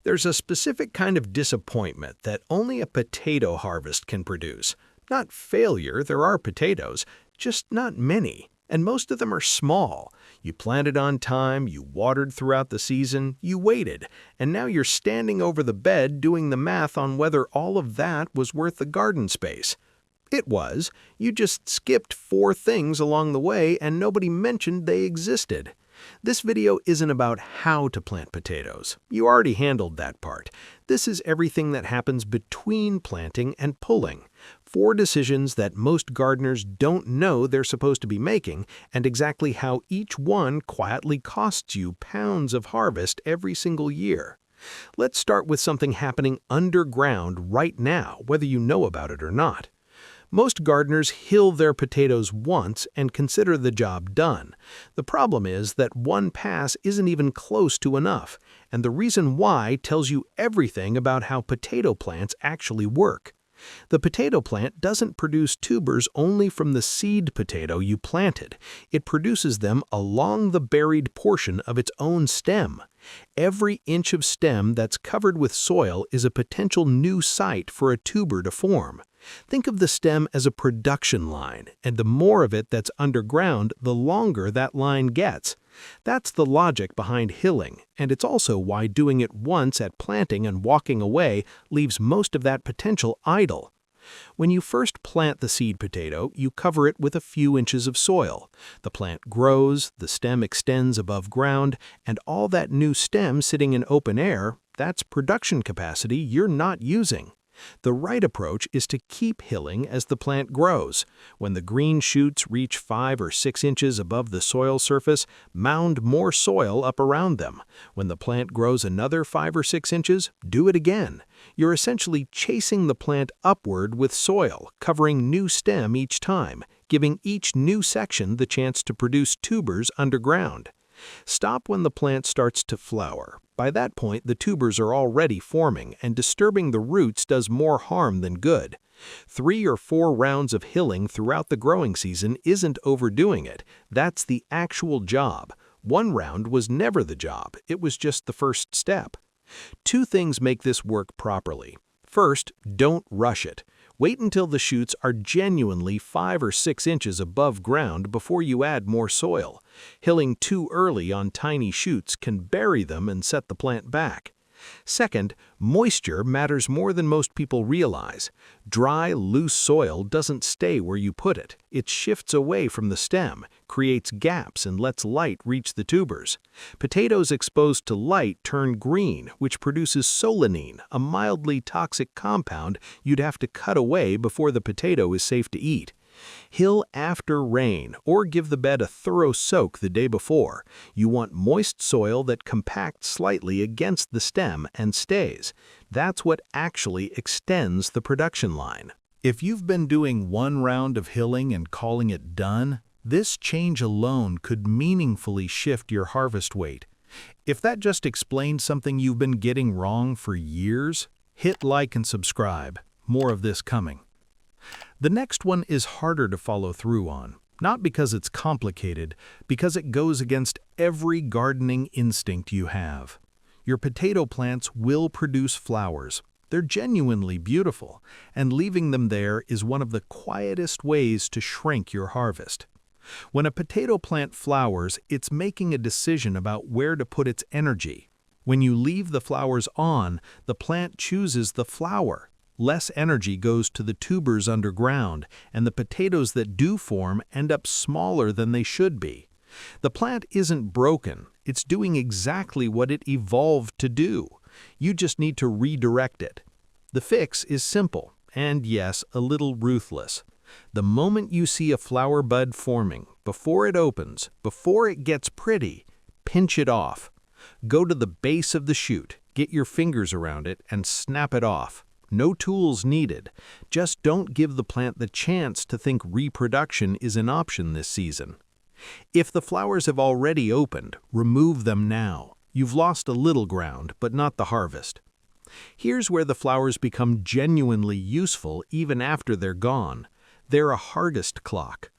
There's a specific kind of disappointment that only a potato harvest can produce. Not failure, there are potatoes, just not many, and most of them are small. You planted on time, you watered throughout the season, you waited, and now you're standing over the bed doing the math on whether all of that was worth the garden space. It was. You just skipped 4 things along the way and nobody mentioned they existed. This video isn't about how to plant potatoes. You already handled that part. This is everything that happens between planting and pulling. 4 decisions that most gardeners don't know they're supposed to be making, and exactly how each one quietly costs you pounds of harvest every single year. Let's start with something happening underground right now, whether you know about it or not. Most gardeners hill their potatoes once and consider the job done. The problem is that one pass isn't even close to enough, and the reason why tells you everything about how potato plants actually work. The potato plant doesn't produce tubers only from the seed potato you planted. It produces them along the buried portion of its own stem. Every inch of stem that's covered with soil is a potential new site for a tuber to form. Think of the stem as a production line, and the more of it that's underground, the longer that line gets. That's the logic behind hilling, and it's also why doing it once at planting and walking away leaves most of that potential idle. When you first plant the seed potato, you cover it with a few inches of soil. The plant grows, the stem extends above ground, and all that new stem sitting in open air, that's production capacity you're not using. The right approach is to keep hilling as the plant grows. When the green shoots reach 5 or 6 inches above the soil surface, mound more soil up around them. When the plant grows another 5 or 6 inches, do it again. You're essentially chasing the plant upward with soil, covering new stem each time, giving each new section the chance to produce tubers underground. Stop when the plant starts to flower. By that point, the tubers are already forming, and disturbing the roots does more harm than good. 3 or 4 rounds of hilling throughout the growing season isn't overdoing it. That's the actual job. 1 round was never the job. It was just the first step. 2 things make this work properly. First, don't rush it. Wait until the shoots are genuinely 5 or 6 inches above ground before you add more soil. Hilling too early on tiny shoots can bury them and set the plant back. Second, moisture matters more than most people realize. Dry, loose soil doesn't stay where you put it. It shifts away from the stem, creates gaps, and lets light reach the tubers. Potatoes exposed to light turn green, which produces solanine, a mildly toxic compound you'd have to cut away before the potato is safe to eat. Hill after rain, or give the bed a thorough soak the day before. You want moist soil that compacts slightly against the stem and stays. That's what actually extends the production line. If you've been doing 1 round of hilling and calling it done, this change alone could meaningfully shift your harvest weight. If that just explains something you've been getting wrong for years, hit like and subscribe. More of this coming. The next one is harder to follow through on, not because it's complicated, because it goes against every gardening instinct you have. Your potato plants will produce flowers. They're genuinely beautiful, and leaving them there is one of the quietest ways to shrink your harvest. When a potato plant flowers, it's making a decision about where to put its energy. When you leave the flowers on, the plant chooses the flower. Less energy goes to the tubers underground, and the potatoes that do form end up smaller than they should be. The plant isn't broken. It's doing exactly what it evolved to do. You just need to redirect it. The fix is simple, and yes, a little ruthless. The moment you see a flower bud forming, before it opens, before it gets pretty, pinch it off. Go to the base of the shoot, get your fingers around it, and snap it off. No tools needed. Just don't give the plant the chance to think reproduction is an option this season. If the flowers have already opened, remove them now. You've lost a little ground, but not the harvest. Here's where the flowers become genuinely useful even after they're gone. They're a harvest clock.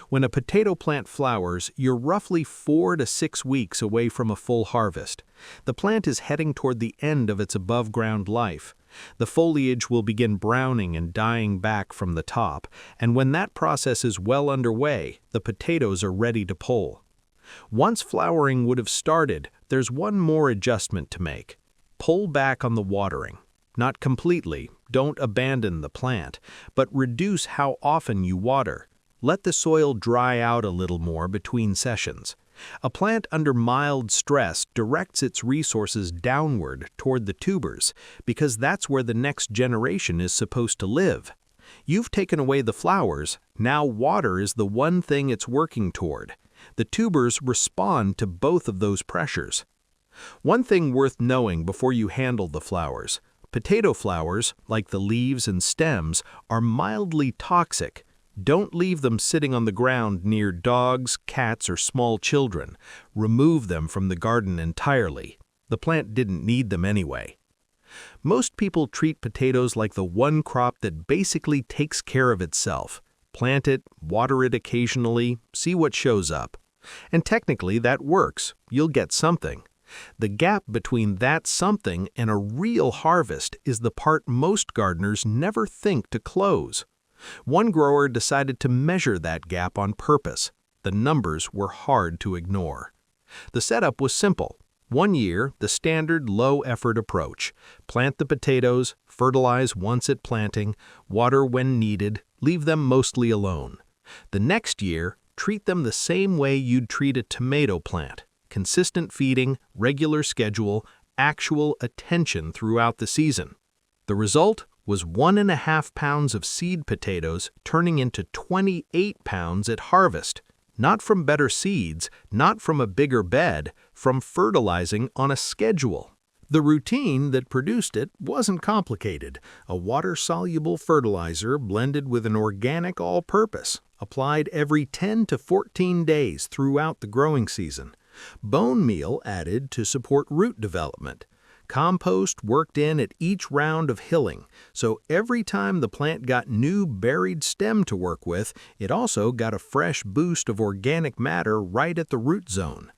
When a potato plant flowers, you're roughly 4 to 6 weeks away from a full harvest. The plant is heading toward the end of its above-ground life. The foliage will begin browning and dying back from the top, and when that process is well underway, the potatoes are ready to pull. Once flowering would have started, there's one more adjustment to make. Pull back on the watering. Not completely, don't abandon the plant, but reduce how often you water. Let the soil dry out a little more between sessions. A plant under mild stress directs its resources downward toward the tubers because that's where the next generation is supposed to live. You've taken away the flowers, now water is the one thing it's working toward. The tubers respond to both of those pressures. One thing worth knowing before you handle the flowers: potato flowers, like the leaves and stems, are mildly toxic. Don't leave them sitting on the ground near dogs, cats, or small children. Remove them from the garden entirely. The plant didn't need them anyway. Most people treat potatoes like the one crop that basically takes care of itself. Plant it, water it occasionally, see what shows up. And technically that works. You'll get something. The gap between that something and a real harvest is the part most gardeners never think to close. One grower decided to measure that gap on purpose. The numbers were hard to ignore. The setup was simple. 1 year, the standard low-effort approach. Plant the potatoes, fertilize once at planting, water when needed, leave them mostly alone. The next year, treat them the same way you'd treat a tomato plant. Consistent feeding, regular schedule, actual attention throughout the season. The result was 1.5 pounds of seed potatoes turning into 28 pounds at harvest. Not from better seeds, not from a bigger bed, from fertilizing on a schedule. The routine that produced it wasn't complicated. A water-soluble fertilizer blended with an organic all-purpose, applied every 10 to 14 days throughout the growing season. Bone meal added to support root development. Compost worked in at each round of hilling, so every time the plant got new buried stem to work with, it also got a fresh boost of organic matter right at the root zone.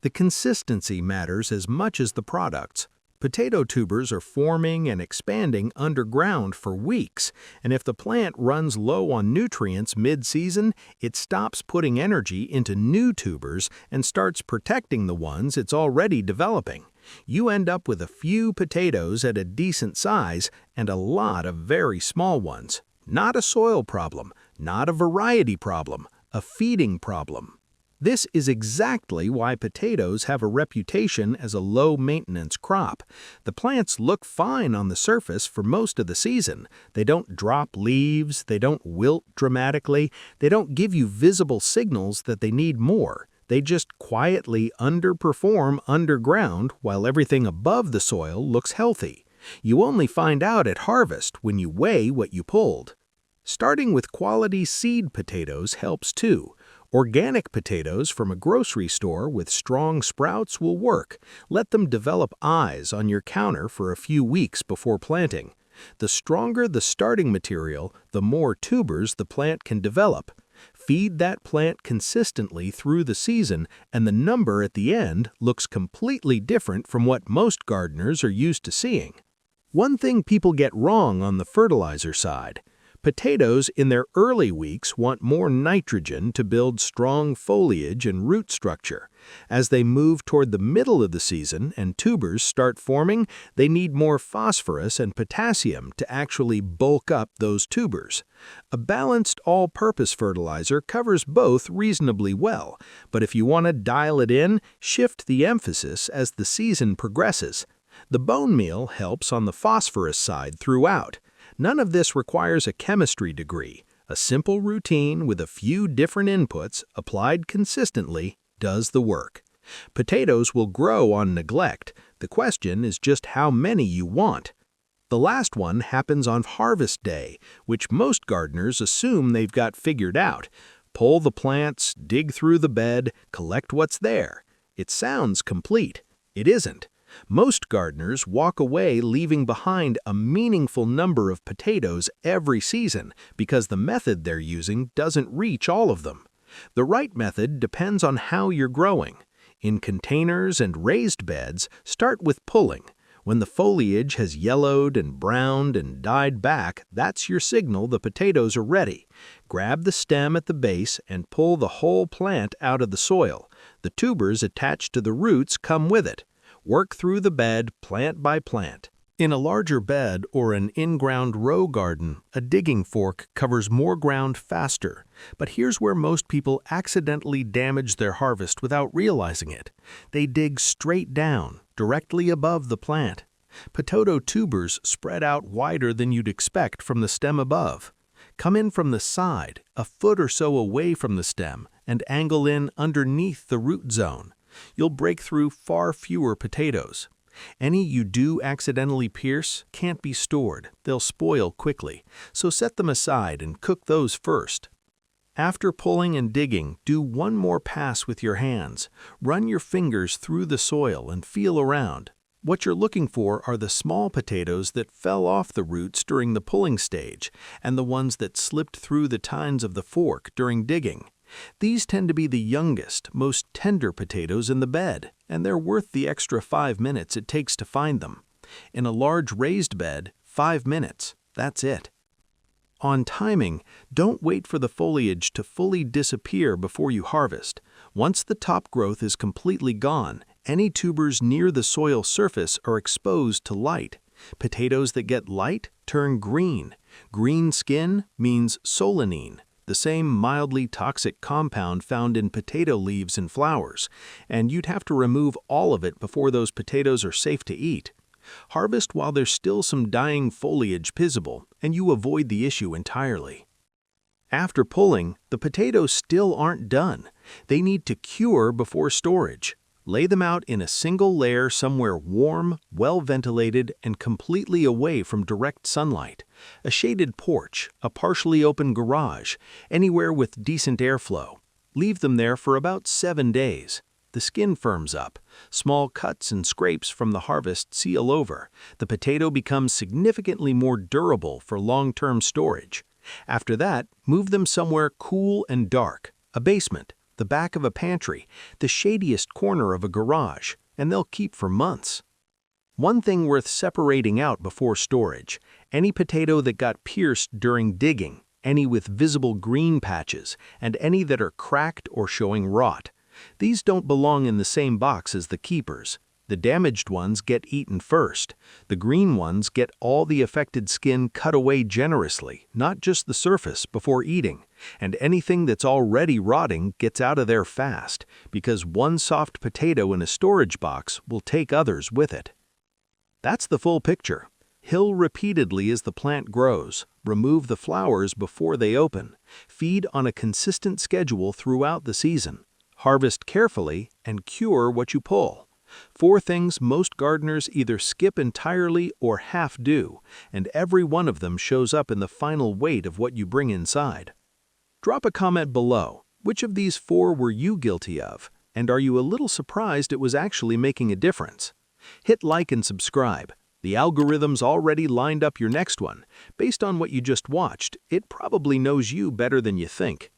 The consistency matters as much as the products. Potato tubers are forming and expanding underground for weeks, and if the plant runs low on nutrients mid-season, it stops putting energy into new tubers and starts protecting the ones it's already developing. You end up with a few potatoes at a decent size and a lot of very small ones. Not a soil problem, not a variety problem, a feeding problem. This is exactly why potatoes have a reputation as a low-maintenance crop. The plants look fine on the surface for most of the season. They don't drop leaves, they don't wilt dramatically, they don't give you visible signals that they need more. They just quietly underperform underground while everything above the soil looks healthy. You only find out at harvest when you weigh what you pulled. Starting with quality seed potatoes helps too. Organic potatoes from a grocery store with strong sprouts will work. Let them develop eyes on your counter for a few weeks before planting. The stronger the starting material, the more tubers the plant can develop. Feed that plant consistently through the season, and the number at the end looks completely different from what most gardeners are used to seeing. One thing people get wrong on the fertilizer side: potatoes in their early weeks want more nitrogen to build strong foliage and root structure. As they move toward the middle of the season and tubers start forming, they need more phosphorus and potassium to actually bulk up those tubers. A balanced all-purpose fertilizer covers both reasonably well, but if you want to dial it in, shift the emphasis as the season progresses. The bone meal helps on the phosphorus side throughout. None of this requires a chemistry degree. A simple routine with a few different inputs applied consistently does the work. Potatoes will grow on neglect. The question is just how many you want. The last one happens on harvest day, which most gardeners assume they've got figured out. Pull the plants, dig through the bed, collect what's there. It sounds complete. It isn't. Most gardeners walk away leaving behind a meaningful number of potatoes every season because the method they're using doesn't reach all of them. The right method depends on how you're growing. In containers and raised beds, start with pulling. When the foliage has yellowed and browned and died back, that's your signal the potatoes are ready. Grab the stem at the base and pull the whole plant out of the soil. The tubers attached to the roots come with it. Work through the bed plant by plant. In a larger bed or an in-ground row garden, a digging fork covers more ground faster. But here's where most people accidentally damage their harvest without realizing it. They dig straight down, directly above the plant. Potato tubers spread out wider than you'd expect from the stem above. Come in from the side, a foot or so away from the stem, and angle in underneath the root zone. You'll break through far fewer potatoes. Any you do accidentally pierce can't be stored. They'll spoil quickly, so set them aside and cook those first. After pulling and digging, do one more pass with your hands. Run your fingers through the soil and feel around. What you're looking for are the small potatoes that fell off the roots during the pulling stage and the ones that slipped through the tines of the fork during digging. These tend to be the youngest, most tender potatoes in the bed, and they're worth the extra 5 minutes it takes to find them. In a large raised bed, 5 minutes, that's it. On timing, don't wait for the foliage to fully disappear before you harvest. Once the top growth is completely gone, any tubers near the soil surface are exposed to light. Potatoes that get light turn green. Green skin means solanine, the same mildly toxic compound found in potato leaves and flowers, and you'd have to remove all of it before those potatoes are safe to eat. Harvest while there's still some dying foliage visible, and you avoid the issue entirely. After pulling, the potatoes still aren't done. They need to cure before storage. Lay them out in a single layer somewhere warm, well-ventilated, and completely away from direct sunlight. A shaded porch, a partially open garage, anywhere with decent airflow. Leave them there for about 7 days. The skin firms up. Small cuts and scrapes from the harvest seal over. The potato becomes significantly more durable for long-term storage. After that, move them somewhere cool and dark. A basement, the back of a pantry, the shadiest corner of a garage, and they'll keep for months. One thing worth separating out before storage: any potato that got pierced during digging, any with visible green patches, and any that are cracked or showing rot. These don't belong in the same box as the keepers. The damaged ones get eaten first. The green ones get all the affected skin cut away generously, not just the surface, before eating. And anything that's already rotting gets out of there fast, because one soft potato in a storage box will take others with it. That's the full picture. Hill repeatedly as the plant grows. Remove the flowers before they open. Feed on a consistent schedule throughout the season. Harvest carefully and cure what you pull. 4 things most gardeners either skip entirely or half do, and every one of them shows up in the final weight of what you bring inside. Drop a comment below. Which of these 4 were you guilty of? And are you a little surprised it was actually making a difference? Hit like and subscribe. The algorithm's already lined up your next one. Based on what you just watched, it probably knows you better than you think.